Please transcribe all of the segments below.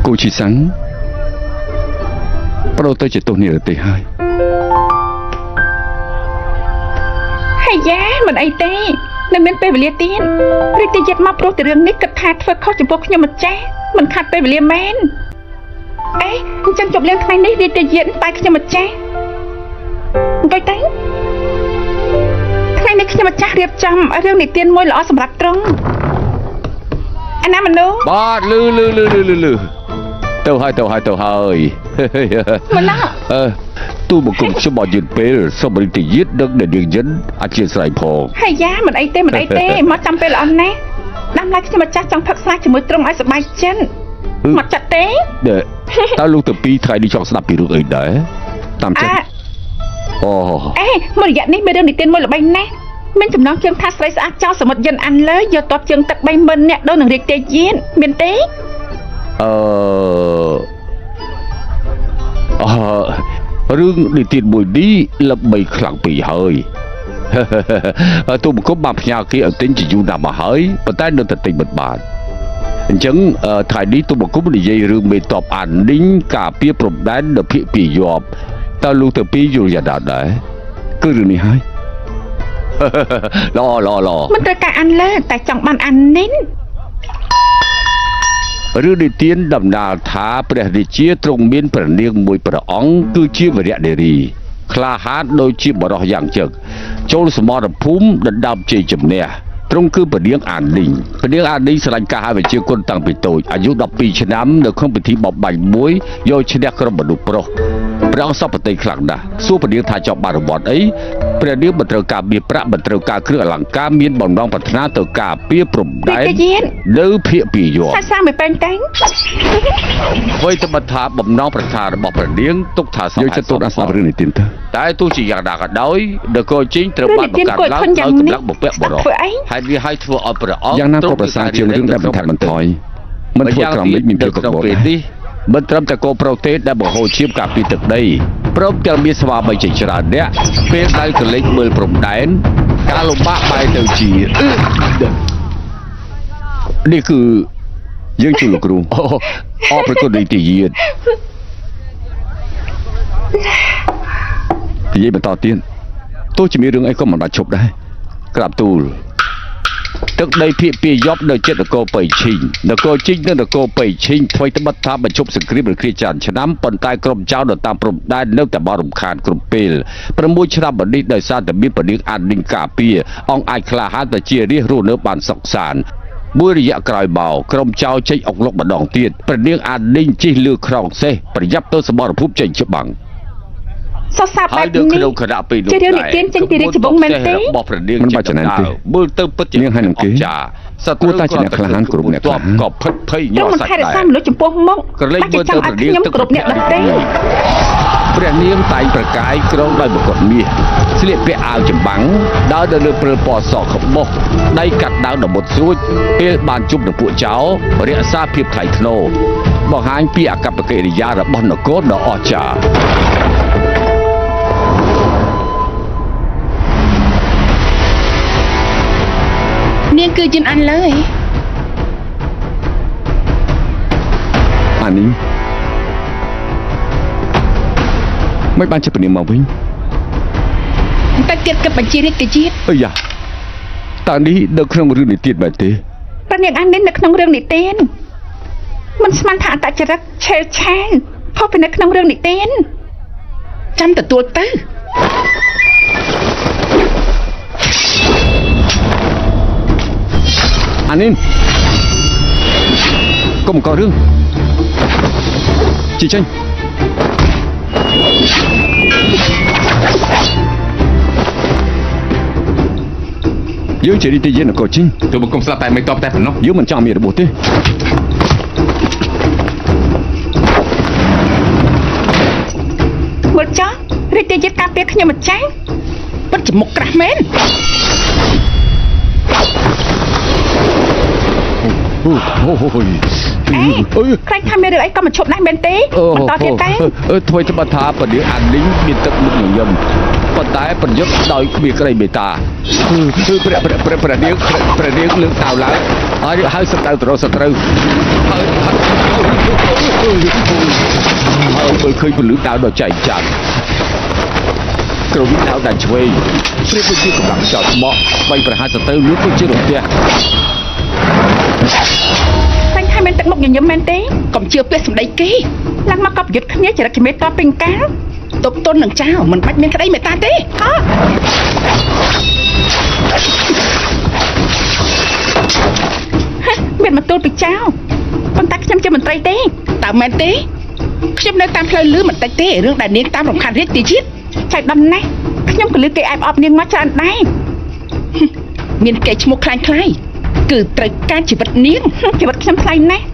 cô chỉ sáng bắt đầu tới chỉ tôi này là tệ hai hay giá mình ai tê nên mìnhไปเรียนตีนหรือจะยัดมาโปรแต่เรื่องนี้กระทาเพื่อเข้าจะพวกเนี่ยมันแจ้มันขาดไปเรียนแมนเอ๊ะจังจบเรื่องทำไมนี่เรียนจะยัดไปเนี่ยมันแจ้ไปตั้งทำไมนี่เนี่ยมันแจ้เรียบจำเรื่องนี้เตียนมวยหล่อสำหรับตรงอันนั้นมันนู้บ้าลือเต่าhaiมันน่ะtôi một cùng số bọn dịch bể sau bệnh thì giết đất để điện dẫn anh chia sẻ phò hay giá mình ai tê mà chăm bể là anh nè đâm lại cái mà cha trong thật sai chỉ mới trong ai sợ bay chân mặt chặt té để tao luôn từ pi thay đi chọn snap bị được ấy đấy tạm chân ê mình dặn đi bây giờ đi tên mới là bay nè mình chụp nó chân thắt lấy sát cho sợ một dân ăn lấy giờ toát chân tật bay mình nè đôi nằng riết tê giết miền té rương đi tiền buổi đi là bầy khẳng bị hơi tôi một có bạp nhà kia ở tính chỉ du nằm mà hơi và tay nó thật tình bật bản chẳng thải đi tôi một có một dây rương mê tọp ảnh đính cả phía bồm đán được phía bì dọp tao luôn từ phía dù giả đạt đấy cứ rương này hai lo mình tới cả ăn lên tại chẳng bàn ăn nín rương đi tiến đầm đà thả bè đi chia trong miền bờ niêng mùi bờ óng cứ chia về địa đề đi khla hát đôi chia bờ đỏ dạng chực châu sầm mò đập phúm đập đạp chơi chậm nè trong cứ bờ niêng an ninh sanh cả hai về chia quân tăng bị tộiอายุ10 ปี ឆ្នាំនៅក្នុងពិធីបបបាញ់មួយយកឈ្នះក្រុមមនុស្សប្រុសព្រះអង្គសពតិខ្លាំងណាស់សួរព្រះនាងថាចង់បានរង្វាន់អីព្រះនាងមិនត្រូវការមាសប្រាក់មិនត្រូវការគ្រឿងអលង្ការមានបំណងប្រាថ្នាទៅការពារព្រំដែននៅភាគពីយោសាមិនពេញតែងអ្វីទៅបថាបំណងប្រាថ្នារបស់ព្រះនាងទុកថាសមយកចិត្តទុកដាក់ស្ដាប់រឿងនេះទៀតតែទោះជាយ៉ាងណាក៏ដោយនគរជិញត្រូវបានបង្កើតឡើងដោយកម្លាំងបំពាក់បរោះហើយវាឲ្យធ្វើឲ្យព្រះអង្គយ៉ាងណាក៏ប្រសើរជាងរឿងដែលបន្ថែមបន្ថយមិនធ្វើក្រំលេចមានភាពកកពេលនេះមិនត្រឹមតែកោប្រទេសដែលបង្ហូរឈាមកាពីទឹកដីព្រមទាំងមានស្វាមីជាច្រើនអ្នកពេលដែលកលេចមើលព្រំដែនការលំបាកបែរទៅជានេះគឺយើងជួយលោកគ្រូអរប្រគុណនៃទីយាននិយាយបន្តទៀតទោះជាមានរឿងអីក៏មិនដាច់ឈប់ដែរក្រាបទូលទឹកដីភាគពីយប់នៅជិតនគរប៉ៃឈីងនគរជីងនិងនគរប៉ៃឈីងធ្វើត្បិតថាបញ្ឈប់សង្គ្រាមរគ្រាច្រើនឆ្នាំប៉ុន្តែក្រុមចៅនៅតាមព្រំដែននៅតែបរំខានគ្រប់ពេល6 ឆ្នាំមកនេះដោយសារតែមានពនាងអាននិងការពារអង្គអាចក្លាហានទៅជារាជរស់នៅបានសុខសាន្តមួយរយៈក្រោយមកក្រុមចៅចេញអុកលុកម្ដងទៀតពនាងអាននិងជិះលើក្រងសេះប្រយ័ត្នទៅសមរភូមិចេញច្បាំងសសាបែបនេះជារឿងនិទានចេញពីរាជវង្សមែនទេមិនបាច់ចំណេញទេមើលទៅពិតជានាងហើយនឹងគេគួរតែជាអ្នកក្លាហានគ្រប់អ្នកក្លាហានក៏ផិតភ័យញ័រសាច់ដែរមនុស្សចំពោះមុខក្រឡេកមើលទៅព្រះនាងគ្រប់អ្នកដទៃព្រះនាងតែងប្រកាយក្រងដោយមកុដមាសស្លៀកពាក់អាវចម្បាំងដើរទៅលើព្រើពណ៌សក្បុសដៃកាត់ដាវដមុតស្រួចពេលបានជុំនឹងពួកចៅរក្សាភាពថ្លៃថ្នូរបង្ហាញពីអាកប្បកិរិយារបស់នគរដ៏អស្ចារ្យនាងគឺយិនអានលើយអានេះមិនបានជាពនាងមកវិញតែទៀតគិតបញ្ជារាជជាតិអីយ៉ាតើនេះនៅក្នុងរឿងនិទានបែបទេពនាងអាននេះនៅក្នុងរឿងនិទានមិនស្មានថាអត្តចរិតឆេលឆាវផុសពីនៅក្នុងរឿងនិទានចាំទទួលទៅអានីនកុំកោរឿងជីចេញយើងជារីទីយាននគរជីងទៅមកគុំស្លាប់តែមិនតបតែប៉ុណ្ណោះយើងមិនចង់មានរបួសទេមើលចោះរីទីយានការពារខ្ញុំម្ចាស់ពិតជាមុខក្រាស់មែនអូខ្លាញ់ថាមានរឿងអីក៏មិនឈប់ដែរមែនទេបន្តទៀតតែធ្វើត្បិតថាពនាងអានលីងមានទឹកមុខញញឹមប៉ុ តែប្រយុទ្ធដោយគ្មានក្តីមេត្តាគឺព្រះនាងលើកតាវឡើងហើយសត្រូវទៅរកសត្រូវហើយមើលឃើញពលឺតាវដល់ចែកចាន់ក្រុមតាវដាច់ឆ្វេងព្រៀបដូចជាកម្លាំងចោតមកបីប្រហារសត្រូវលឿនដូចជារន្ទះតែថាមានទឹកមុខញញឹមមែនទេកុំជឿពាក្យសម្ដីគេឡើងមកកប់យុទ្ធគ្នាចរិតជាមេតបពេញកាលទប់ទល់នឹងចៅមិនបាច់មានក្តីមេត្តាទេមានមកទូលពីចៅប៉ុន្តែខ្ញុំជាមន្ត្រីទេតើមែនទេខ្ញុំនៅតាមផ្លូវលឺបន្តិចទេរឿងដែលនាងតាមរំខានរាជទីជាតិចៃដំណាស់ខ្ញុំក៏លឺគេអែបអបនាងមកច្រើនដែរមានគេឈ្មោះខ្លាញ់ៗគឺត្រូវការជីវិតនាងជីវិតខ្ញុំថ្លៃណាស់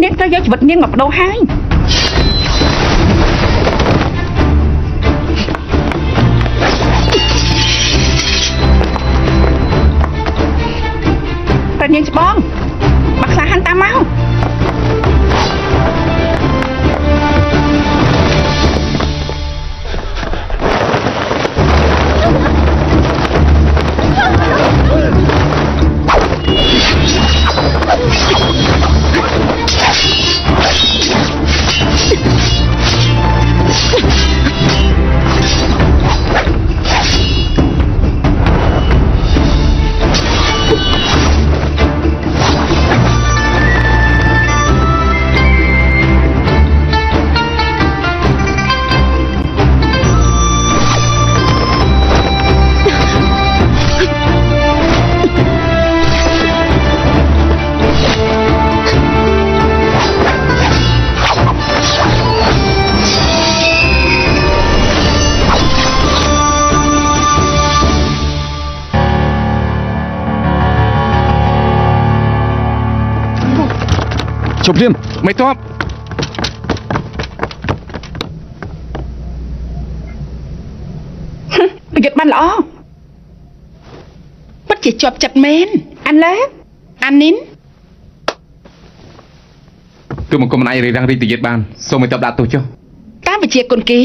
នាងត្រូវយកជីវិតនាងមកបដូរហើយព្រះនាងច្បងបាក់ខ្លាហាន់តាមមកជប់ភ្លាមមិនតបប្រយុទ្ធបានល្អពិតជាជាប់ចិត្តមែនអានឡាអានីនគឺមកគុំណៃរៀបរៀងរីកទៅយិតបានសូមឲ្យតបដាក់ទោសចុះតាមវិជាគុណគេ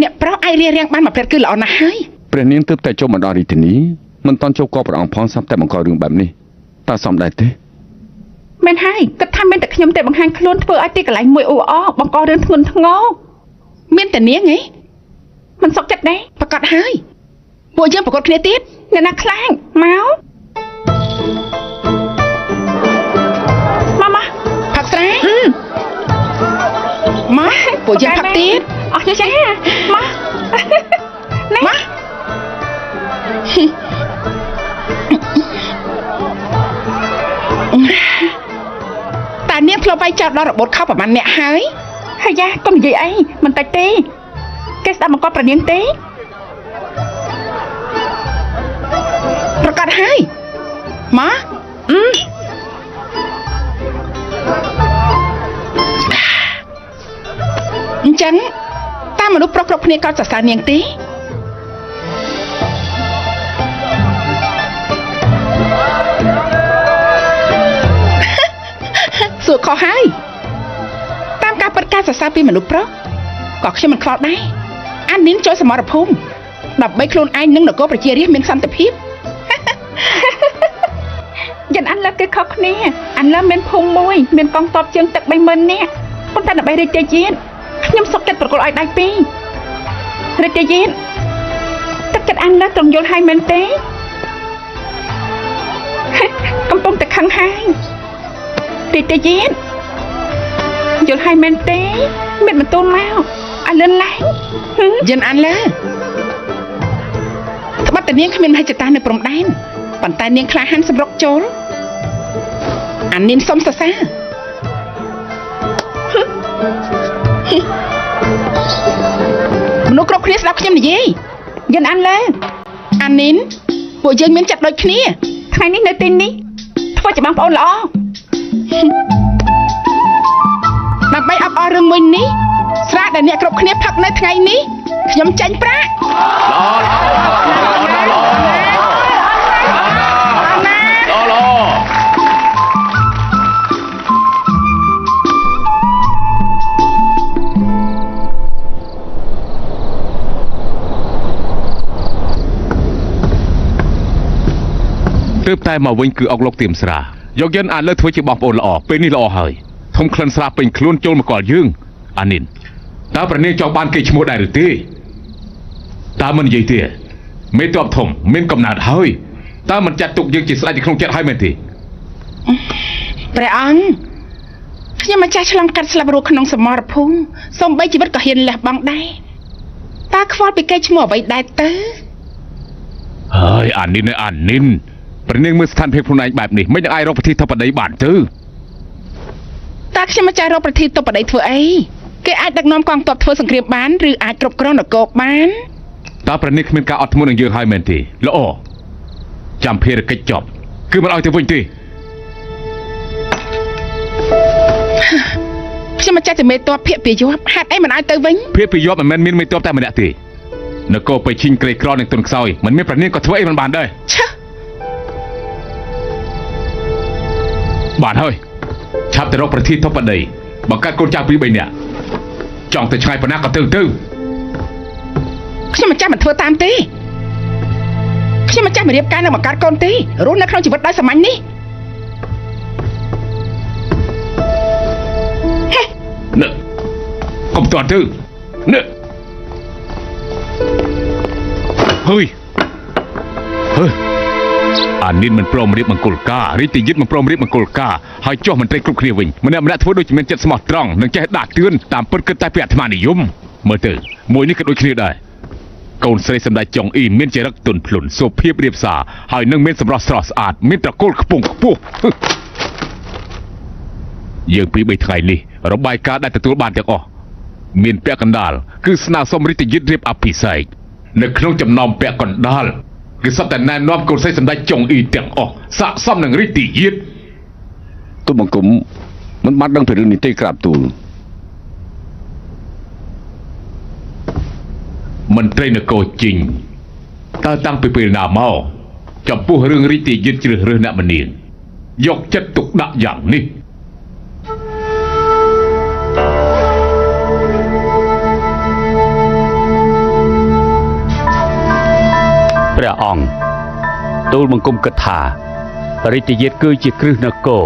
អ្នកប្រុសអាចរៀបរៀងបានមកព្រឹកគឺល្អណាស់ហើយព្រះនាងទើបតែចូលមកដល់រាជធានីមិនតាន់ចូលកព្រះអង្គផងសាប់តែបង្ករឿងបែបនេះតើសមដែរទេមែនហើយគិតថាមានតែខ្ញុំតែបង្ហាញខ្លួនធ្វើឲ្យទីកន្លែងមួយអ៊ូអបង្ករឿងធ្ងន់ធ្ងរមានតែនាងហ៎មិនសុខចិត្តដែរប្រកាសហើយពួកយើងប្រកបគ្នាទៀតអ្នកណាខ្លាចមកផាត់ត្រែមកពួកយើងផាត់ទៀតអស់ចាមកមកតានាងធ្លាប់វាយចោលដល់របូតខោប្រហែលអ្នកហើយយ៉ាកុំនិយាយអីមិនតិចទេគេស្ដាប់មកគាត់ប្រនាងទេប្រកាសហើយមកអញ្ចឹងតាមមនុស្សប្រុសគ្រប់គ្នាក៏សរសើរនាងទេសួរខុសហើយតាមការពិតការសរសើរពីមនុស្សប្រុសក៏ខ្ញុំមិនខ្វល់ដែរអាននាងចូលសមរភូមិដើម្បីខ្លួនឯងនិងនគរប្រជារាស្ត្រមានសន្តិភាពយ៉ាងអានលើគេខុសគ្នាអានលើមានភូមិមួយមានកងទ័ពជើងទឹក 30000 នាក់ប៉ុន្តែដើម្បីរាជជាតិខ្ញុំសុខចិត្តប្រកល់ឲ្យដៃពីររាជជាតិទឹកចិត្តអានលើត្រង់យល់ហើយមែនទេកំពុងតែខឹងហើយរាជជាតិយល់ហើយមែនទេមានបន្ទូលមកឲ្យលឿនឡើងយិនអានលើត្បិតតែនាងគ្មានមហិច្ឆតានៅព្រំដែនប៉ុន្តែនាងក្លាហានសម្រុកចូលអានាងសុំសរសើរមនុស្សគ្រប់គ្នាស្ដាប់ខ្ញុំនិយាយយិនអានលើអានីនពួកយើងមានចិត្តដូចគ្នាថ្ងៃនេះនៅទីនេះធ្វើជាបងប្អូនល្អដើម្បីអបអររឿងមួយនេះស្រាដែលអ្នកគ្រប់គ្នាផឹកនៅថ្ងៃនេះខ្ញុំចាញ់ប្រាក់ ទើបតែមកវិញគឺអុកលោកទៀមស្រាយកយិនអានលើធ្វើជាបងប្អូនល្អពេលនេះល្អហើយធំក្លិនស្រាពេញខ្លួនចូលមកកលយើងអានិនតើប្រនាងចង់បានគេឈ្មោះដែរឬទេតើមិននិយាយទេមេតបធំមានកំណត់ហើយតើមិនចាត់ទុកយើងជាស្ដេចនៅក្នុងចិត្តហើយមែនទេព្រះអង្គខ្ញុំម្ចាស់ឆ្លងកាត់ស្លាប់រស់ក្នុងសមរភូមិសូម្បីជីវិតក៏ហ៊ានលះបង់ដែរតើខ្វល់ពីគេឈ្មោះអ្វីដែរទៅហើយអានិនប្រនាងមើលស្ថានភាពខ្លួនឯងបែបនេះមិនអាចរកប្រតិធិបតីបានទៅតើខ្ញុំម្ចាស់រកប្រតិធិបតីធ្វើអីគេអាចដឹកនាំកងទ័ពធ្វើសង្គ្រាមបានឬអាចគ្រប់គ្រងនគរបានតើប្រនាងគ្មានការអត់ធ្មត់នឹងយើងហើយមែនទេល្អចាំភារកិច្ចចប់គឺមិនឲ្យទៅវិញទេខ្ញុំម្ចាស់តែមេតបភាគពីយប់ហេតុអីមិនឲ្យទៅវិញភាគពីយប់មិនមែនមានមេតបតែម្នាក់ទេនគរបិឈិញក្រីក្រនឹងទុនខ្សោយមិនមានប្រនាងក៏ធ្វើអីមិនបានដែរឆាបានហើយឆាប់ទៅរកប្រធានធិបតីបង្កើតកូនចៅពីរ3នាក់ចង់ទៅឆ្ងាយប៉ុណ្ណាក៏ទៅខ្ញុំម្ចាស់មិនធ្វើតាមទេខ្ញុំម្ចាស់មិនរៀបការនឹងបង្កើតកូនទេរស់នៅក្នុងជីវិតដោយសាមញ្ញនេះនឹកកុំតន់ទៅនឹកហើយអានិនមិនព្រមរៀបមង្គលការរាជយិត្តមិនព្រមរៀបមង្គលការហើយចុះមន្ត្រីគ្រប់គ្នាវិញម្នាក់ធ្វើដូចជាមានចិត្តស្មោះត្រង់និងចេះដាក់ទឿនតាមពិតគិតតែពីអាត្មានិយមមើលទៅមួយនេះក៏ដូចគ្នាដែរកូនស្រីសម្ដេចចុងអ៊ីមានចរិតទន់ភ្លន់សុភាពរៀបសារហើយនឹងមានសម្រស់ស្រស់ស្អាតមានត្រកូលខ្ពង់ខ្ពស់យើងពី3ថ្ងៃនេះរបាយការណ៍ដែលទទួលបានទាំងអស់មានពាក់កណ្ដាលគឺស្នើសុំរាជយិត្តរៀបអភិសេកនៅក្នុងចំណោមពាក់កណ្ដាលគឺសពតែណែនាំកូនស្រីសម្ដេចចុងអ៊ីទាំងអស់ស័ក្តិសមនឹងរាជយិត្តទូលបង្គំមិនបានដឹងពីរឿងនេះទេក្រាបទូលមន្ត្រីនគរជីងតើតាំងពីពេលណាមកចំពោះរឿងរាជយិត្តជ្រើសរើសអ្នកម្នាងយកចិត្តទុកដាក់យ៉ាងនេះព្រះអង្គទូលបង្គំគិតថារាជយិត្តគឺជាគ្រឹះនគរ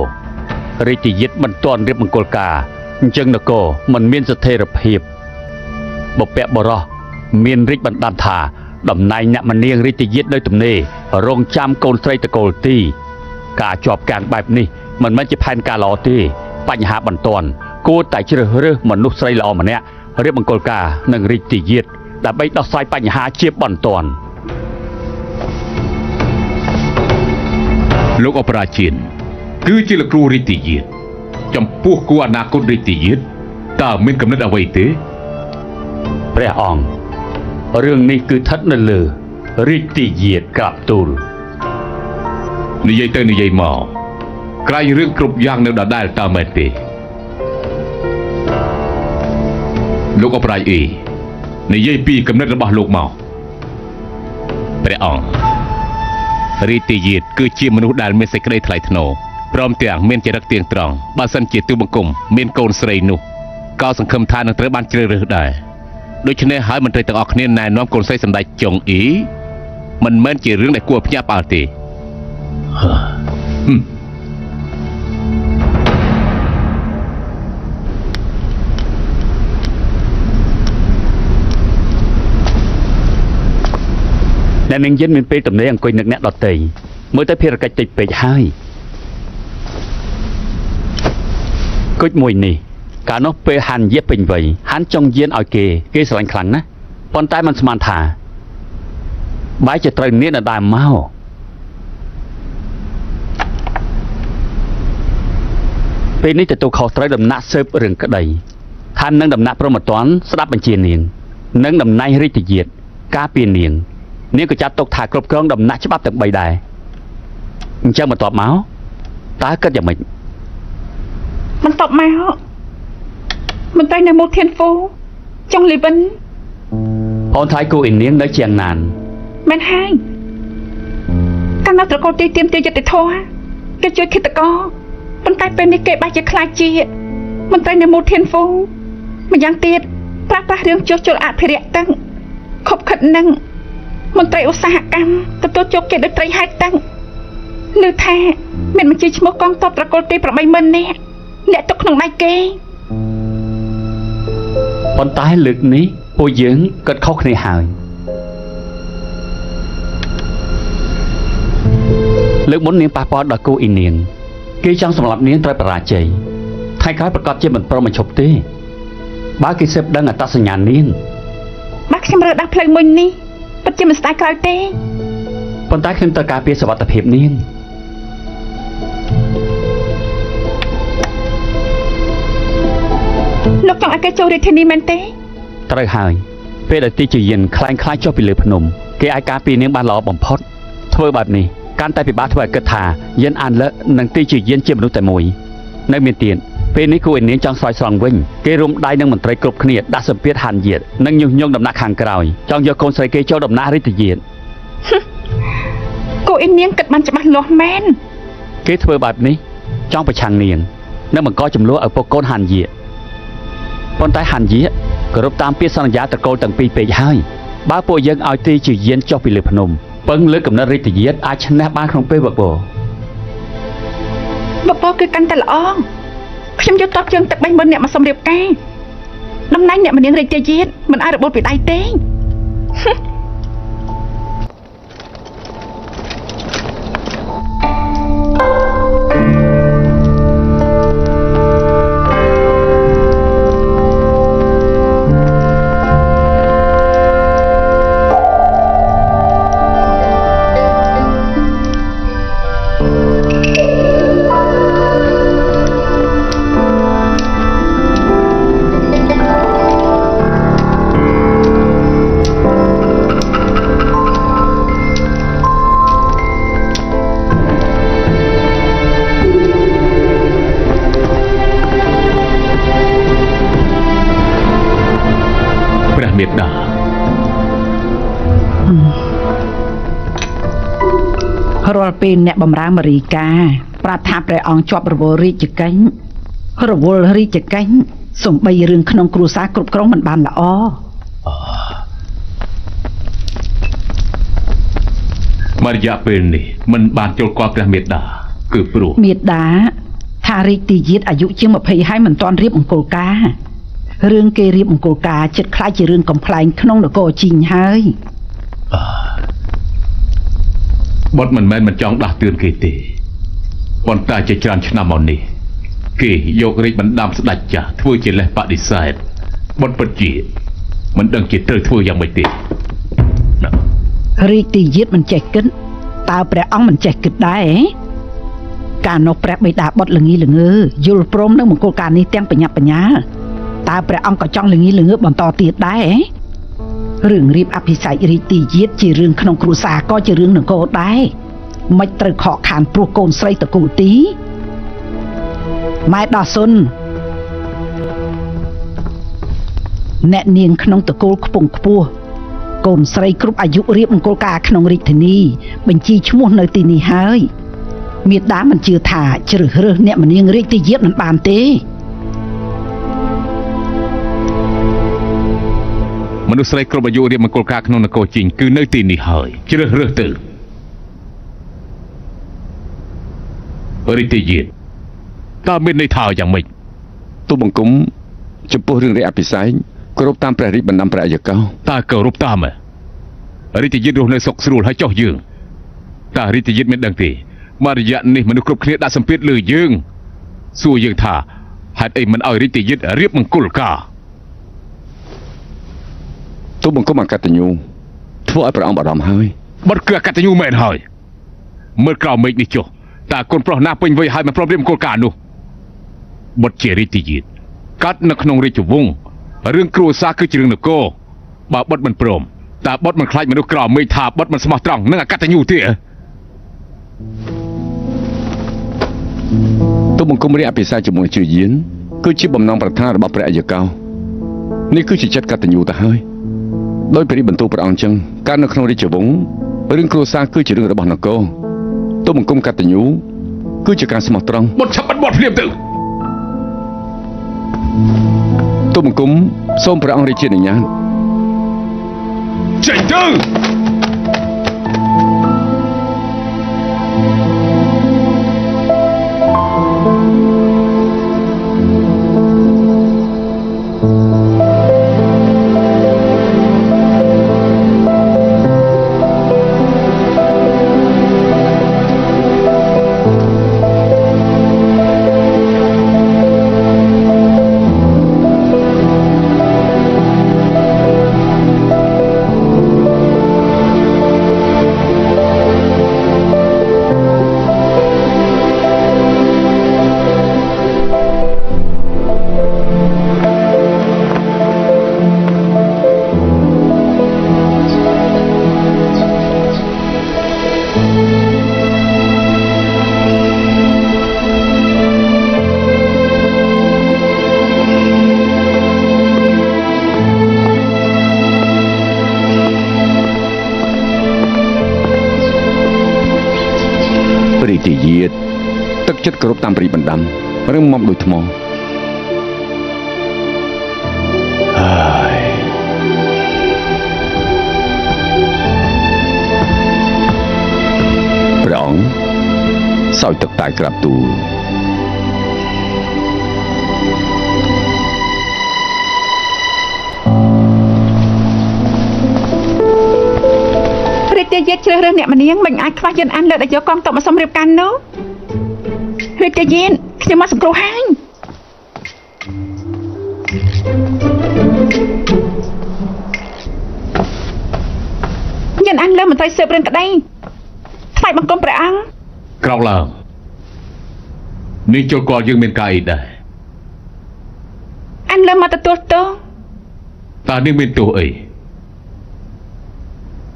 រាជយិត្តមិនទាន់រៀបមង្គលការអញ្ចឹងនគរមិនមានស្ថិរភាពបព្វបរោះមានរាជបណ្ដាំថាតំណែងអ្នកម្នាងរាជយិត្តនៅទំនេររងចាំកូនស្រីតកូលទីការជាប់កាងបែបនេះមិនមែនជាផែនការល្អទេបញ្ហាបន្ទាន់គួរតែជ្រើសរើសមនុស្សស្រីល្អម្នាក់រៀបមង្គលការនឹងរាជយិត្តដើម្បីដោះស្រាយបញ្ហាជាបន្ទាន់លោកអបរាជិនគឺជាលោកគ្រូរាជយិត្តចំពោះគូអនាគតរាជយិត្តតើមានគំនិតអ្វីទេព្រះអង្គរឿងនេះគឺស្ថិតនៅលើរាជយិត្តក្រាបទូលនិយាយទៅនិយាយមកក្រែងរឿងគ្រប់យ៉ាងនៅដដែលតើមែនទេលោកអបរាជអ៊ីនិយាយពីគំនិតរបស់លោកមកព្រះអង្គរាជយិត្តគឺជាមនុស្សដែលមានសេចក្តីថ្លៃថ្នូរព្រមទាំងមានចរិតទៀងត្រង់បើសិនជាទូបង្គំមានកូនស្រីនោះក៏សង្ឃឹមថានឹងត្រូវបានជ្រើសរើសដែរដូច្នេះហើយមន្ត្រីទាំងអស់គ្នាណែនាំកូនស្រីសម្ដេចចុងអ៊ីមិនមែនជារឿងដែលគួរភ្ញាក់ផ្អើលទេអ្នកនាងយិនមានពេលទំនេរអង្គុយនឹកអ្នកដទៃមើលទៅភារកិច្ចតិចពេកហើយគុជមួយនេះកាលនោះពេលហាន់យាពេញវ័យហាន់ចង់យានឲ្យគេស្រឡាញ់ខ្លាំងណាស់ប៉ុន្តែមិនស្មានថាបែរជាត្រូវនាងដើរមកពេលនេះទទួលខុសត្រូវដំណាក់ស៊ើបរឿងក្តីថានឹងដំណាក់ព្រមត្តនស្ដាប់បញ្ជានាងនិងតំណែងរាជយិត្តការពារនាងក៏ចាត់ទុកថាគ្រប់គ្រងដំណាក់ច្បាប់ទាំង3ដែរអញ្ចឹងបន្ទាប់មកតើគិតយ៉ាងម៉េចបន្ទាប់មកមន្ត្រីនៅមូលធានហ្វូចុងលីវិនអូនថ្លៃគូអ៊ីនាងនៅជាងណានមែនហើយកាលនៅត្រកូលទីទៀមទាយុទ្ធធម៌គេជួយឃាតករប៉ុន្តែពេលនេះគេបាច់ជាខ្លាចជាមន្ត្រីនៅមូលធានហ្វូម្យ៉ាងទៀតប្រាស់រឿងជួសជុលអភិរក្សទាំងខົບខិតនឹងមន្ត្រីឧស្សាហកម្មទទួលជោគជ័យដោយត្រីហែកទាំង លើថាមានបញ្ជាឈ្មោះកងទ័ពត្រកូលទេ80000នាក់អ្នកទុកក្នុងដៃគេ ប៉ុន្តែលើកនេះពួកយើងក៏ខុសគ្នាហើយលើកមុននាងប៉ះពាល់ដល់គូអ៊ីនាងគេចង់សម្លាប់នាងត្រូវបរាជ័យថ្ងៃក្រោយប្រកាសជាមិនព្រមបញ្ឈប់ទេបើគេស៊ើបដឹងអត្តសញ្ញាណនាង បើខ្ញុំរើដល់ផ្លូវមួយនេះពិតជាមិនស្ដាយក្រោយទេ ប៉ុន្តែខ្ញុំត្រូវការពារសុវត្ថិភាពនាង លោកចង់ឲ្យគេចូលរាជធានីមែនទេ ត្រូវហើយពេលដែលទីជាយានคล้ายចុះពីលើភ្នំគេអាចការពារនាងបានល្អបំផុតធ្វើបែបនេះកាន់តែពិបាកធ្វើឲ្យគិតថាយានអានលើនិងទីជាយានជាមនុស្សតែមួយនៅមានទៀតពេលនេះគូឯនាងចង់ស្រ័យស្រង់វិញគេរុំដៃនឹងមន្ត្រីគ្រប់គ្នាដាក់សម្ពាធហានយាតនិងញុះញង់ដំណាក់ខាងក្រោយចង់យកកូនស្រីគេចូលដំណាក់រាជយាត គូអ៊ីនាងគិតបានច្បាស់លាស់មែន គេធ្វើបែបនេះចង់ប្រឆាំងនាងនិងបង្កចំនួនឲ្យពុកកូនហានយាតប៉ុន្តែហានយាតគោរពតាមពាក្យសន្យាត្រកូលទាំងពីរពេកហើយបើពួកយើងឲ្យទីជាយានចុះពីលើភ្នំពឹងលើកំណត់រាជយាតអាចឈ្នះបានក្នុងពេលវឹកវរ បបគឺកាន់តែល្អខ្ញុំយកតបជើងទឹក30000នាក់មកសម្រៀបការតំណែងអ្នកមនាងរាជយាតមិនអាចរបូតពីដៃទេ មេត្តា រាល់ពេលអ្នកបំរើមរីកាប្រាប់ថាព្រះអង្គជាប់រវល់រាជកិច្ចរវល់រាជកិច្ចសំបីរឿងក្នុងគ្រួសារគ្រប់គ្រងមិនបានល្អ មករយៈពេលនេះមិនបានចូលគាល់ព្រះមេត្តាគឺព្រោះ មេត្តាថារាជទីយាតអាយុជាង20ហើយមិនទាន់រៀបមង្គលការរឿងគេរៀបមង្គលការចិត្តខ្លាចជារឿងកំ pl ែងក្នុងនគរជីងហើយ បុត្រមិនមែនមិនចង់ដាស់តឿនគេទេប៉ុន្តែជាច្រើនឆ្នាំមកនេះគេយករាជបណ្ដាំស្ដេចចាស់ធ្វើជាលេសបដិសេធបុត្រពិតជាមិនដឹងជាត្រូវធ្វើយ៉ាងម៉េចទេ រាជទីយាតមិនចេះគិតតើព្រះអង្គមិនចេះគិតដែរកាលនោះព្រះបិតាបុត្រល្ងីល្ងើយល់ព្រមនឹងមង្គលការនេះទាំងបញ្ញាបញ្ញាតើព្រះអង្គក៏ចង់ល្ងីល្ងើបន្តទៀតដែររឿងរៀបអភិសេករាជទីយាតជារឿងក្នុងគ្រួសារក៏ជារឿងនគរដែរមិនត្រូវខកខានព្រោះកូនស្រីតកូលទីម៉ែដោះសុនអ្នកនាងក្នុងតកូលខ្ពង់ខ្ពស់កូនស្រីគ្រប់អាយុរៀបមង្គលការក្នុងរាជធានីបញ្ជីឈ្មោះនៅទីនេះហើយមេដាមិនជឿថាជ្រើសរើសអ្នកមនាងរាជទីយាតមិនបានទេ មនុស្សស្រីគ្រប់អាយុរៀបមង្គលការក្នុងនគរជីងគឺនៅទីនេះហើយជ្រើសរើសទៅរាជទីយាតតើមានន័យថាយ៉ាងម៉េច ទូបង្គំចំពោះរឿងរាជអភិសេកគោរពតាមព្រះរាជបណ្ដាំព្រះអាយកោ តើគោរពតាមរាជទីយាតរស់នៅសុខស្រួលហើយចុះយើងតើរាជទីយាតមានដឹងទេមករយៈនេះមនុស្សគ្រប់គ្នាដាក់សម្ពាធលើយើងសួរយើងថាហេតុអីមិនឲ្យរាជទីយាតរៀបមង្គលការ ទូបង្គំអកតញ្ញូធ្វើឲ្យព្រះអង្គបារម្ភហើយ បាត់គឺអកតញ្ញូមែនហើយមើលក្រៅមេឃនេះចុះតើកូនប្រុសណាពេញវ័យហើយមិនព្រមរៀបមង្គលការនោះបុត្រជារាជទីយាតកាត់នៅក្នុងរាជវង្សរឿងគ្រួសារគឺជារឿងនគរបើបុត្រមិនព្រមតើបុត្រមិនខ្លាចមនុស្សក្រៅមេឃថាបុត្រមិនស្មោះត្រង់និងអកតញ្ញូទេ ទូបង្គំរាជអភិសេកជាមួយជឿយានគឺជាបំណងប្រាថ្នារបស់ព្រះអាយកោនេះគឺជាចិត្តកតញ្ញូទៅហើយ ដោយព្រះរាជបន្ទូលព្រះអង្គចឹងការនៅក្នុងរាជវង្សរឿងគ្រួសារគឺជារឿងរបស់នគរទូបង្គំកតញ្ញូគឺជាការស្មោះត្រង់ បុត្រឆាប់បាត់បត់ភ្លាមទៅ ទូបង្គំសូមព្រះអង្គរាជានុញ្ញាត ចេញទៅ រីតិយាតទឹកចិត្តគោរពតាមព្រីបណ្ដាំរឹងមាំដូចថ្មហើយព្រះអង្គសោយទឹកតែក្រាបទូលរាជយាតជ្រើសរើសអ្នកម្នាងមិនអាចខ្វះយន្តអានលើកយកកងទ័ពមកសម្រៀបកាន់នោះរាជយាតខ្ញុំមកសង្គ្រោះហើយយន្តអានលើមន្ត្រីស៊ើបរឿងក្តីថ្វាយបង្គំព្រះអង្គក្រោកឡើងនាងចូលគាត់យើងមានការអីដែរអានលើមកទទួលទោសតើនាងមានទោសអី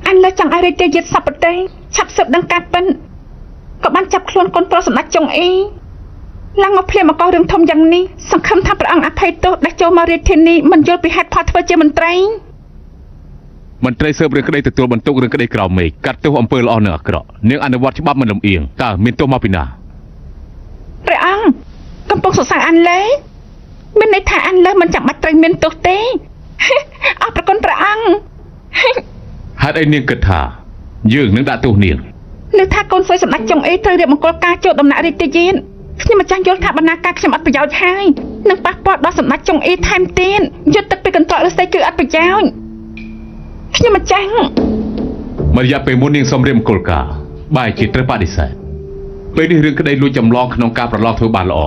អានលើចង់ឲ្យរាជយាតសពតិឆាប់ស៊ើបដឹងការពិតក៏បានចាប់ខ្លួនកូនប្រុសសម្ដេចចុងអ៊ីឡើងមកភ្លាមមកកោរឿងធំយ៉ាងនេះសង្ឃឹមថាព្រះអង្គអភ័យទោសដែលចូលមករាជធានីមិនយល់ពីហេតុផលធ្វើជាមន្ត្រីស៊ើបរឿងក្តីទទួលបន្ទុករឿងក្តីក្រោមមេឃកាត់ទោសអំពើល្អនិងអាក្រក់នាងអនុវត្តច្បាប់មិនលំអៀងតើមានទោសមកពីណាព្រះអង្គកំពុងសរសើរអានលើមានន័យថាអានលើមិនចាំបាច់ត្រូវមានទោសទេអរប្រគុណព្រះអង្គហេតុអីនាងគិតថាយើងនឹងដាក់ទោសនាងលើថាកូនស្រីសម្ដេចចុងអ៊ីត្រូវរៀបមង្គលការចូលដំណាក់រាជយាតខ្ញុំម្ចាស់យល់ថាបណ្ណាការខ្ញុំអត់ប្រយោជន៍ហើយនឹងប៉ះពាល់ដល់សម្ដេចចុងអ៊ីថែមទៀតយុទ្ធទឹកពីកន្ត្រកឫស្សីគឺអត់ប្រយោជន៍ខ្ញុំម្ចាស់មករយៈពេលមុននាងសុំរៀបមង្គលការបែរជាត្រូវបដិសេធពេលនេះរឿងក្តីលួចចម្លងក្នុងការប្រឡងធ្វើបានល្អ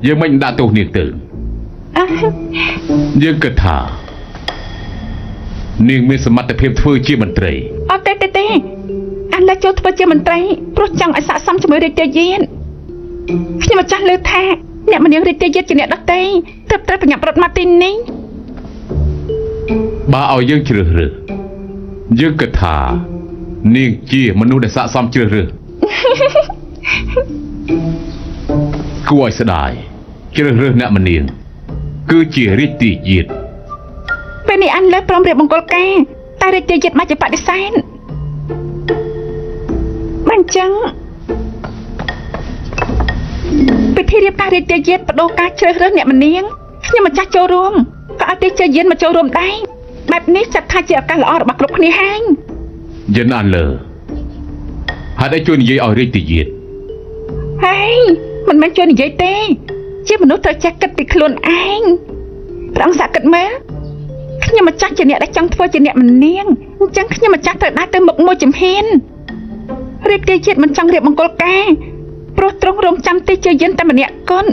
យើងមិនដាក់ទោសនាងទៅយើងគិតថានាងមានសមត្ថភាពធ្វើជាមន្ត្រីអត់ទេអានលើចូលធ្វើជាមន្ត្រីព្រោះចង់ឲ្យស័ក្តិសមជាមួយរាជយាតខ្ញុំម្ចាស់លើថាអ្នកម្នាងរាជយាតជាអ្នកដទៃទើបត្រូវប្រញាប់រត់មកទីនេះបើឲ្យយើងជ្រើសរើសយើងគិតថានាងជាមនុស្សដែលស័ក្តិសមជ្រើសរើសគួរឲ្យស្ដាយជ្រើសរើសអ្នកម្នាងគឺជារាជយាតពេលនេះអានលើព្រមរៀបមង្គលការតែរាជយាតមកជាបដិសេធមិនចឹងពិធីរៀបការរាជយាតបដូរការជ្រើសរើសអ្នកម្នាងខ្ញុំម្ចាស់ចូលរួមក៏ឲ្យរាជយាតមកចូលរួមដែរបែបនេះចាត់ថាជាឱកាសល្អរបស់គ្រប់គ្នាហើយយិនអានលើហេតុអីជួយនិយាយឲ្យរាជយាតហើយមិនមែនជួយនិយាយទេជាមនុស្សត្រូវចេះគិតពីខ្លួនឯងព្រះអង្គសាកគិតមើលខ្ញុំម្ចាស់ជាអ្នកដែលចង់ធ្វើជាអ្នកម្នាងអញ្ចឹងខ្ញុំម្ចាស់ត្រូវដើរទៅមុខមួយជំហានរាជយាតមិនចង់រៀបមង្គលការព្រោះទ្រង់រងចាំទេជាយិនតែម្នាក់កូន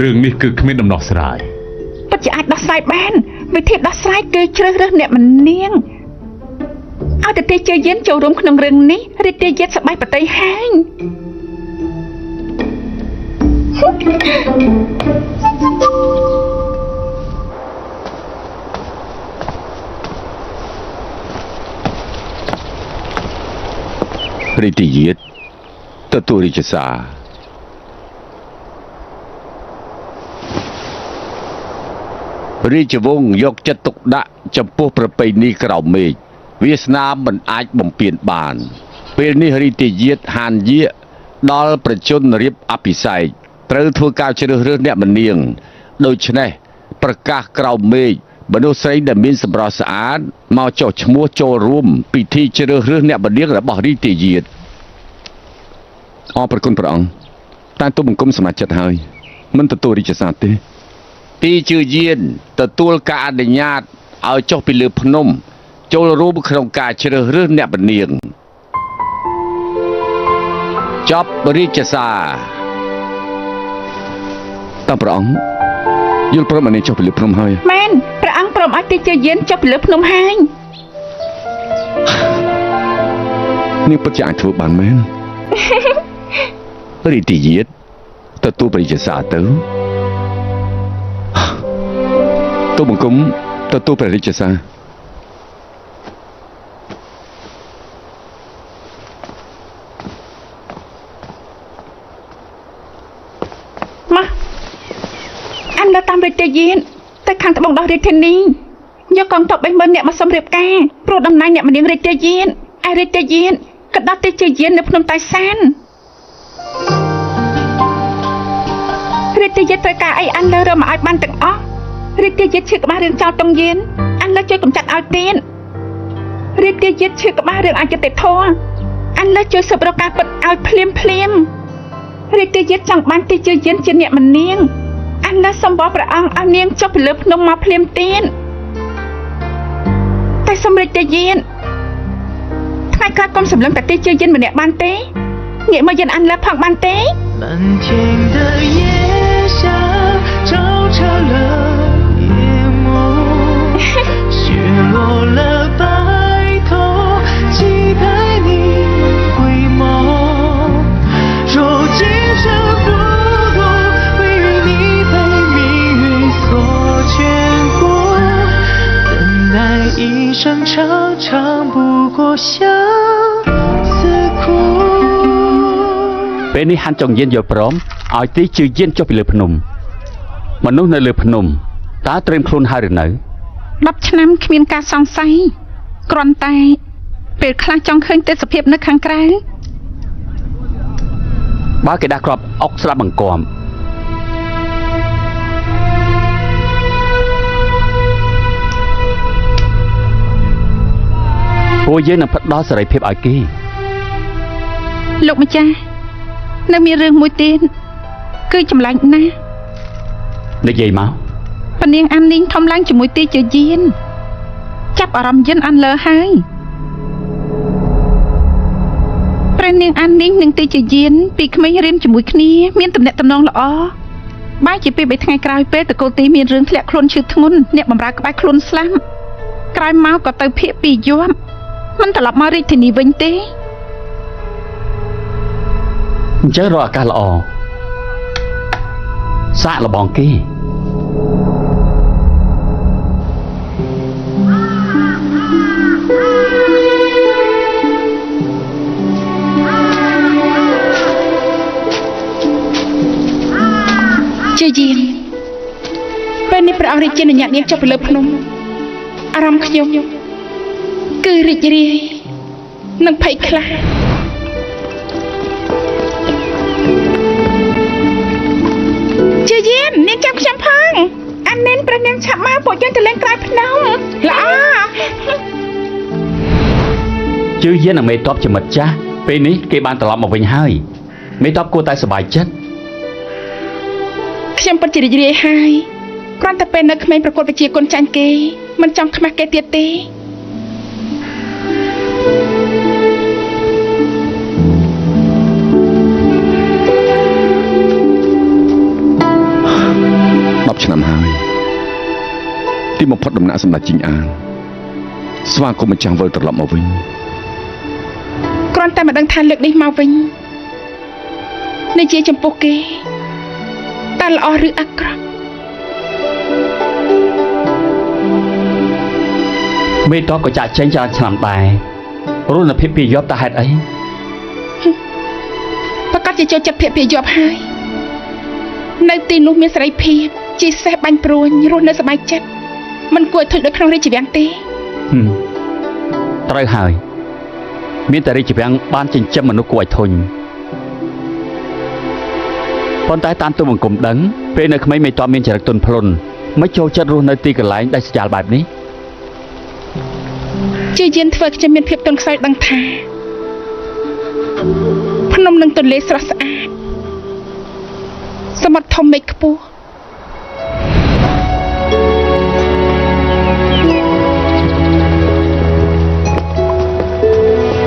រឿងនេះគឺគ្មានដំណោះស្រាយពិតជាអាចដោះស្រាយបានវិធីដោះស្រាយគឺជ្រើសរើសអ្នកម្នាងឲ្យតែទេជាយិនចូលរួមក្នុងរឿងនេះរាជយាតសប្បាយប្រតិហើយរាជយាតទទួលរាជសាររាជវង្សយកចិត្តទុកដាក់ចំពោះប្រពៃណីក្រៅមេឃវាសនាមិនអាចបំពានបានពេលនេះរាជយាតហានយាដល់ប្រជជនរៀបអភិសេកត្រូវធ្វើការជ្រើសរើសអ្នកម្នាងដូច្នេះប្រកាសក្រៅមេឃមនុស្សស្រីដែលមានសម្រស់ស្អាតមកចុះឈ្មោះចូលរួមពិធីជ្រើសរើសអ្នកម្នាងរបស់រាជយាតអរព្រគុណព្រះអង្គតែទូលបង្គំសមាជិកហើយមិនទទួលរាជសារទេទីជឿយានទទួលការអនុញ្ញាតឲ្យចុះពីលើភ្នំចូលរួមក្នុងការជ្រើសរើសអ្នកម្នាងចប់រាជសារតើព្រះអង្គយល់ព្រមឲ្យនាងចុះពីលើភ្នំហើយមែនព្រះអង្គព្រមឲ្យទីជឿយានចុះពីលើភ្នំហើយនាងពិតជាអាចធ្វើបានមែនរាជយាតទទួលរាជសារទៅទូលបង្គំទទួលព្រះរាជសារមកអានលើតាមរាជយានទៅខាងត្បូងដោះរាជធានីយកកងទ័ព30000នាក់មកសម្រៀបការព្រោះតំណែងអ្នកម្នាងរាជយានឯរាជយានក៏ដល់ទីជាយាននៅភ្នំតៃសាន រាជទាយាទត្រូវការអីអានលើរើមកឲ្យបានទាំងអស់រាជទាយាទឈឺក្បាលរឿងចោលតុងយានអានលើជួយកម្ចាត់ឲ្យទៀតរាជទាយាទឈឺក្បាលរឿងអយុត្តិធម៌អានលើជួយស៊ើបរកការពិតឲ្យភ្លាមរាជទាយាទចង់បានទីជឿយានជាអ្នកមនាងអានលើសំបល់ព្រះអង្គឲ្យនាងចុះពីលើភ្នំមកភ្លាមទៀតតែសម្រាប់ទាយាទថ្ងៃក្រោយកុំសម្លឹងតែទីជឿយានម្នាក់បានទេងាកមកយានអានលើផងបានទេ漫天的夜下，照彻了夜幕，雪落了白头，期待你回眸。若今生不渡，会与你被命运所眷顾。等待一生长长，不过相思苦。ពេលនេះហាន់ចង់យានយកព្រមឲ្យទីជឿយានចុះពីលើភ្នំមនុស្សនៅលើភ្នំតើត្រៀមខ្លួនហើយឬនៅ10ឆ្នាំគ្មានការសង្ស័យគ្រាន់តែពេលខ្លះចង់ឃើញទេសភាពនៅខាងក្រៅបើគេដាក់គ្រាប់អុកស្លាប់បង្គាំពួកយើងនឹងផ្ដល់សេរីភាពឲ្យគេលោកម្ចាស់នៅមានរឿងមួយទៀតគឺចម្លែកណាស់និយាយមកពនាងអាននីងធំឡើងជាមួយទីជាយានចាប់អារម្មណ៍យានអានលើហើយព្រះនាងអាននីងនិងទីជាយានពីក្មេងរៀនជាមួយគ្នាមានទំនាក់ទំនងល្អបែរជាពេល3ថ្ងៃក្រោយពេលតកូលទីមានរឿងធ្លាក់ខ្លួនឈឺធ្ងន់អ្នកបម្រើក្បែរខ្លួនស្លាប់ក្រោយមកក៏ទៅភៀកពីយប់មិនត្រឡប់មករាជធានីវិញទេអញ្ចឹងរកឱកាសល្អសាកល្បងគេជាយានពេលនេះព្រះអង្គរាជាអនុញ្ញាតនាងចុះទៅលើភ្នំអារម្មណ៍ខ្ញុំគឺរីករាយនិងភ័យខ្លាចជាយាននាងចាំខ្ញុំផងអាននេនព្រះនាងឆាប់មកពួកយើងទៅលេងក្រោយភ្នំល្អជឿយាននឹងមេតបជាមិត្តចាស់ពេលនេះគេបានត្រឡប់មកវិញហើយមេតបគួរតែសប្បាយចិត្តខ្ញុំពិតជារីករាយហើយគ្រាន់តែពេលនៅក្មេងប្រកួតវិជាគុណចាញ់គេមិនចង់ខ្មាស់គេទៀតទេ10ឆ្នាំហើយទីបំផុតដំណាក់សម្ដេចជីងអានស្វាគមន៍ម្ចាស់វិលត្រឡប់មកវិញគ្រាន់តែមិនដឹងថាលើកនេះមកវិញនិយាយចំពោះគេតើល្អឬអាក្រក់មេតបក៏ចាក់ចេញច្រើនឆ្នាំដែររស់នៅភាពពីយប់តើហេតុអីប្រកាសជាចូលចិត្តភាពពីយប់ហើយនៅទីនោះមានសេរីភាពជាសេះបាញ់ព្រួញរស់នៅសប្បាយចិត្តមិនគួរឲ្យធុញដូចក្នុងរាជវាំងទេត្រូវហើយមានតែរាជវាំងបានចិញ្ចឹមមនុស្សគួរឲ្យធុញប៉ុន្តែតាមទូបង្គំដឹងពេលនៅក្មេងមេតបមានចរិតទន់ភ្លន់មិនចូលចិត្តរស់នៅទីកន្លែងដែលស្ចាលបែបនេះជាយានធ្វើខ្ញុំមានភាពទន់ខ្សោយដឹងថាភ្នំនិងទន្លេស្រស់ស្អាតសមុទ្រធំមេឃខ្ពស់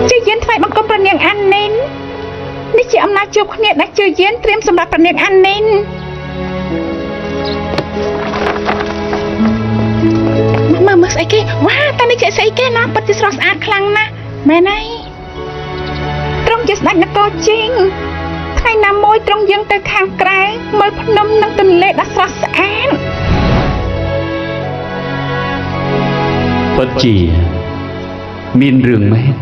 ជាយានថ្វាយបង្គំព្រះនាងអាននេននេះជាអំណាចជួបគ្នាដែលជាយានត្រៀមសម្រាប់ព្រះនាងអាននេនមើលស្អីគេវ៉ាតើនេះជាស្អីគេណាពិតជាស្រស់ស្អាតខ្លាំងណាស់មែនហើយទ្រង់ជាស្ដេចនគរជីងថ្ងៃណាមួយទ្រង់យើងទៅខាងក្រៅមើលភ្នំនិងទន្លេដ៏ស្រស់ស្អាតពិតជាមានរឿងមែន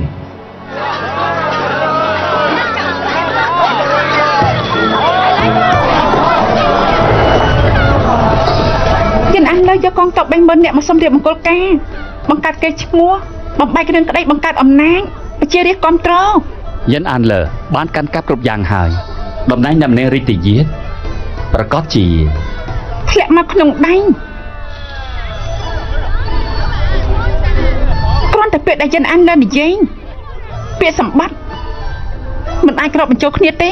យានអានលើយកកងទ័ព30000នាក់មកសុំរៀបមង្គលការបង្កើតកេរ្តិ៍ឈ្មោះបំបែកគ្រឿងក្តីបង្កើតអំណាចប្រជារាស្ត្រគ្រប់គ្រងយានអានលើបានកាន់កាប់គ្រប់យ៉ាងហើយតំណែងអ្នកម្នាក់រាជទាយាទ ប្រកាសជា ធ្លាក់មកក្នុងដៃគ្រាន់តែពាក្យដែលចិនអានលើនិយាយពាក្យសម្បត្តិមិនអាចក្របបញ្ចូលគ្នាទេ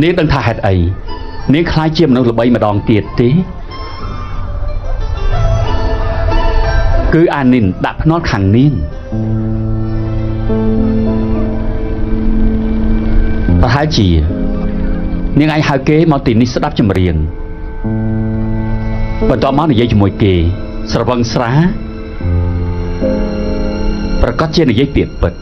នាងដឹងថាហេតុអីនាងខ្លាចជាមនុស្សល្បីម្ដងទៀតទេគឺអានិនដាក់ភ្នាល់ខាងនាងប្រហែលជានាងអាចហៅគេមកទីនេះស្ដាប់ចម្រៀងបន្ទាប់មកនិយាយជាមួយគេស្រវឹងស្រាប្រកាសជានិយាយពាក្យពិត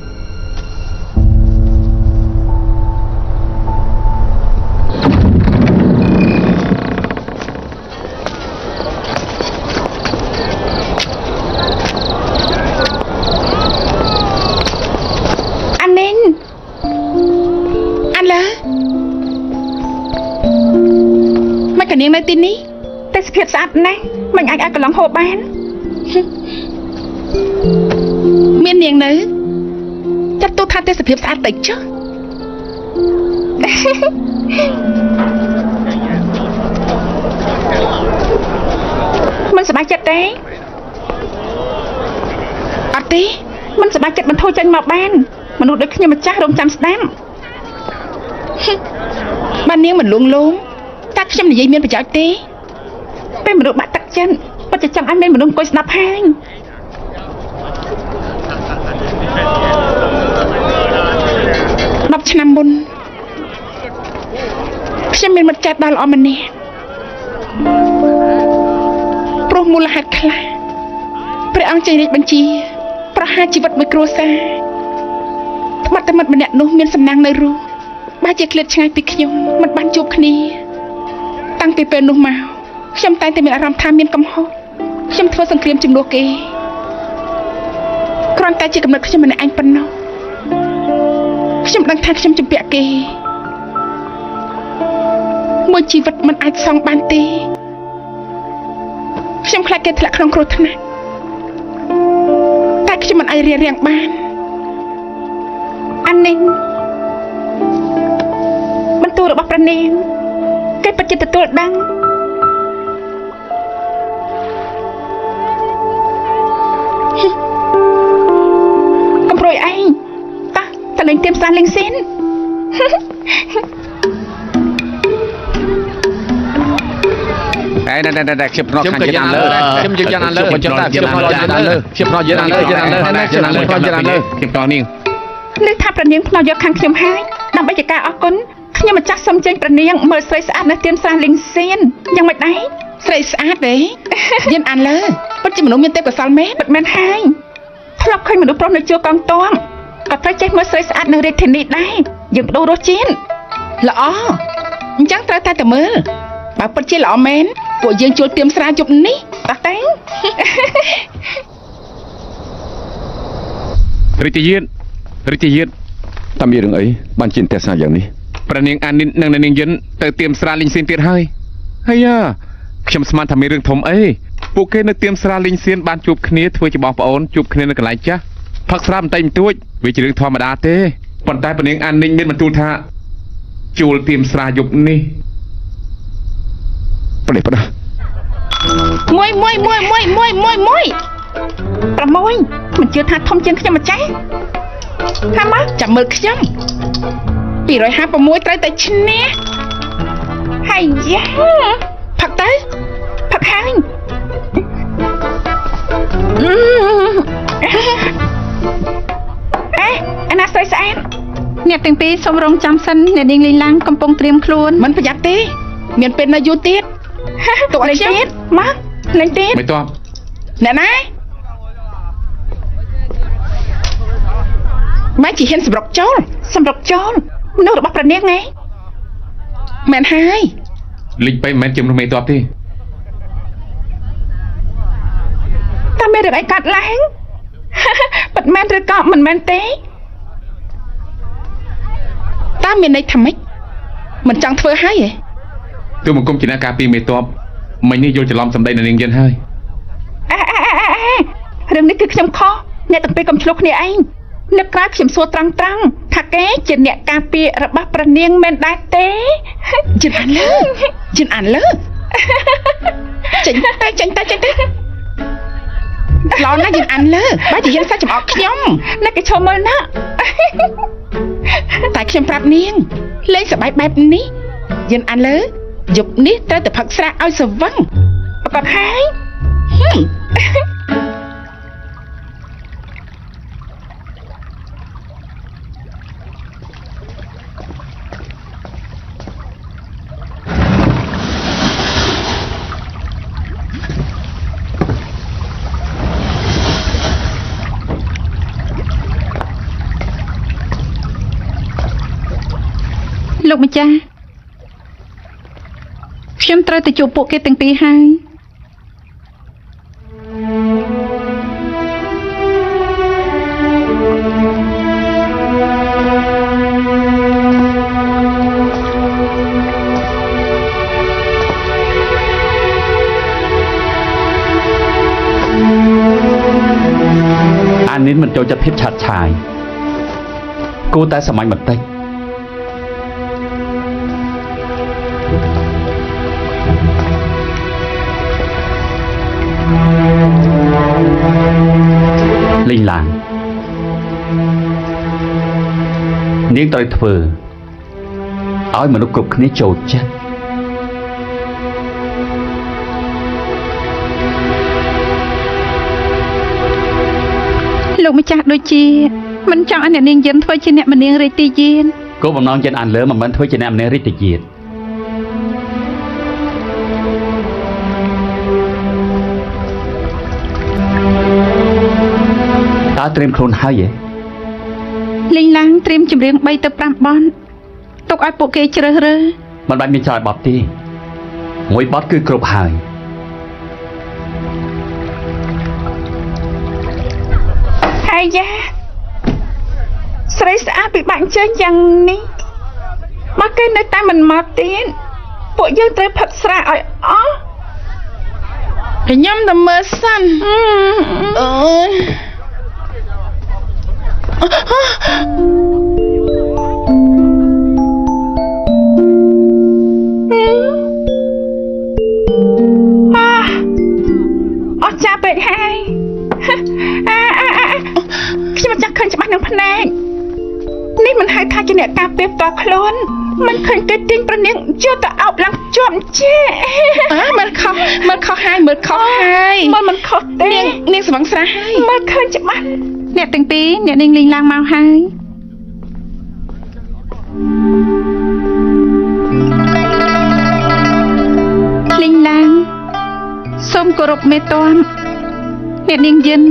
នាងនៅទីនេះទេសភាពស្អាតណាស់មិនអាចឲ្យកន្លងហូបបានមាននាងនៅចាត់ទូថាទេសភាពស្អាតតិចចុះមិនសប្បាយចិត្តទេអត់ទេមិនសប្បាយចិត្តបន្ទោចេញមកបានមនុស្សដូចខ្ញុំម្ចាស់រងចាំស្ដាប់បាននាងមិនលួងលោមតែខ្ញុំនិយាយមានប្រយោជន៍ទេពេលមនុស្សបាក់ទឹកចិត្តពិតជាចង់ឲ្យមានមនុស្សអង្គុយស្ដាប់ហើយ10 ឆ្នាំមុនខ្ញុំមានមិត្តចិត្តដ៏ល្អម្នាក់ព្រោះមូលហេតុខ្លះព្រះអង្គចេញរាជបញ្ជាប្រហារជីវិតមួយគ្រួសារត្បិតតែមិត្តម្នាក់នោះមានសំណាងនៅរស់បើជាឃ្លាតឆ្ងាយពីខ្ញុំមិនបានជួបគ្នាតាំងពីពេលនោះមកខ្ញុំតែងតែមានអារម្មណ៍ថាមានកំហុសខ្ញុំធ្វើសង្គ្រាមជំនួសគេគ្រាន់តែជាកំណត់ខ្ញុំម្នាក់ឯងប៉ុណ្ណោះខ្ញុំដឹងថាខ្ញុំជំពាក់គេមួយជីវិតមិនអាចសងបានទេខ្ញុំខ្លាចគេធ្លាក់ក្នុងគ្រោះថ្នាក់តែខ្ញុំមិនអាចរៀងបានអានេះបន្ទូលរបស់ព្រះនាងគេពិតជាទទួលដឹងកំប្រួយឯងតើលេងទៀមសាលេងស៊ីនតែខ្ញុំភ្នក់ខាងយ៉ាងលើខ្ញុំយកយ៉ាងលើខ្ញុំភ្នក់យ៉ាងលើខ្ញុំភ្នក់យ៉ាងលើខ្ញុំភ្នក់យ៉ាងលើខ្ញុំភ្នក់យ៉ាងលើខ្ញុំភ្នក់នាងឮថាព្រះនាងភ្នក់យកខាងខ្ញុំហើយដើម្បីជាការអរគុណខ្ញុំម្ចាស់សូមចេញព្រះនាងមើលស្រីស្អាតនៅទៀមសាលេងស៊ីនយ៉ាងមិនដែរស្រីស្អាតទេយិនអានលើពិតជាមនុស្សមានទេពកោសល្យមែនពិតមែនហើយធ្លាប់ឃើញមនុស្សប្រុសនៅជួរកងទ័ពក៏ត្រូវចេះមើលស្រីស្អាតនៅរាជធានីដែរយើងបដូររសជាតិល្អអញ្ចឹងត្រូវតែទៅមើលបើពិតជាល្អមែនពួកយើងជួលទៀមស្រាជប់នេះតោះតែរិទ្ធិយាតតាមមានរឿងអីបានជាទេសនាយ៉ាងនេះព្រះនាងអានិននិងនាងយិនទៅទៀមស្រាលេងសៀនទៀតហើយយ៉ាខ្ញុំស្មានថាមានរឿងធំអីពួកគេនៅទៀមស្រាលេងសៀនបានជួបគ្នាធ្វើជាបងប្អូនជួបគ្នានៅកន្លែងចាស់ផឹកស្រាបន្តិចបន្តួចវាជារឿងធម្មតាទេប៉ុន្តែព្រះនាងអានិនមានបន្ទូលថាជួលទៀមស្រាយប់នេះប្រទេសមួយមិនជឿថាធំជាងខ្ញុំម្ចាស់ថាមកចាំមើលខ្ញុំ256ត្រូវតែឈ្នះហើយយ៉ាផឹកទៅផឹកហើយអាណាស្រីស្អាតអ្នកទាំងពីរសូមរងចាំសិនអ្នកនាងលីឡាំងកំពុងត្រៀមខ្លួនមិនប្រយ័ត្នទេមានពេលនៅយូរទៀតតួលេងទៀតមកលេងទៀតមិនតបអ្នកណាមិនជាហ៊ានសម្រុកចូលមនុស្សរបស់ព្រះនាងឯងមែនហើយលិចទៅមិនមែនជាមនុស្សមេតបទេតើមានរឿងអីកាត់ឡើងពិតមែនឬក៏មិនមែនទេតើមានន័យថាម៉េចមិនចង់ធ្វើហើយទេទូមង្គមជាអ្នកការពីមេតបមិញនេះយល់ច្រឡំសម្ដីនៅនាងយិនហើយរឿងនេះគឺខ្ញុំខុសអ្នកទាំងពីរកុំឆ្លោះគ្នាឯង នឹកក្រោយខ្ញុំសួរត្រង់ថាគេជាអ្នកការពាររបស់ព្រះនាងមែនដែរទេ ជិនអានលើចេញទៅឡនណាជិនអានលើបើជាយើងសាច់ចំអកខ្ញុំ អ្នកគេឈប់មើលណា តែខ្ញុំប្រាប់នាងលេងសប្បាយបែបនេះយិនអានលើយប់នេះត្រូវតែផឹកស្រាឲ្យស្វឹង ប្រកាសហើយ លោកម្ចាស់ខ្ញុំត្រូវទៅជួបពួកគេទាំងពីរហើយអានិនមិនចូលចិត្តភាពឆាតឆាយគួរតែសាមញ្ញបន្តិចលេងឡើងនាងត្រូវធ្វើឲ្យមនុស្សគ្រប់គ្នាចូលចិត្ត លោកម្ចាស់ដូចជាមិនចង់ឲ្យអ្នកនាងយិនធ្វើជាអ្នកមនាងរាជទីយាន គោលបំណងចិនអានលើមិនមែនធ្វើជាអ្នកម្នាក់រិទ្ធិជាតិតើត្រៀមខ្លួនហើយទេ លេងឡើងត្រៀមចម្រៀង3ទៅ5បទទុកឲ្យពួកគេជ្រើសរើស មិនបាច់មានច្រើនបទទេមួយបទគឺគ្រប់ហើយ អាយ៉ាស្រីស្អាតពិបាកអញ្ជើញយ៉ាងនេះបើគេនៅតែមិនមកទៀតពួកយើងត្រូវផឹកស្រាឲ្យអស់ ខ្ញុំទៅមើលសិនអូយ អស់ចាពេកហើយខ្ញុំមិនចាស់ឃើញច្បាស់នឹងភ្នែកនេះមិនហៅថាជាអ្នកការពារផ្ទាល់ខ្លួនមិនឃើញគេទាញប្រនាងយកទៅអោបឡើងជាប់ជេ មើលខុសហើយមើលមិនខុសទេ នាងស្វឹងស្រាហើយ មើលឃើញច្បាស់អ្នកទាំងពីរអ្នកនាងលេងឡើងមកហើយលេងឡើងសូមគោរពមេតនអ្នកនាងយិន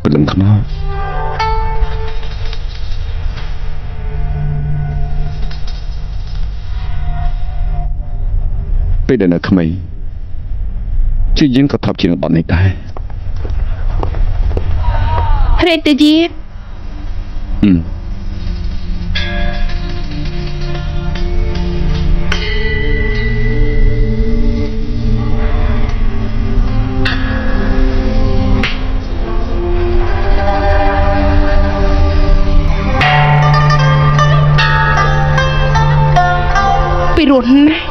ព្រលឹងខ្មោចពេលដែលនៅក្មេងជាយើងក៏ថប់ជាងបទនេះដែរ រេតយាត ពីរោះណាស់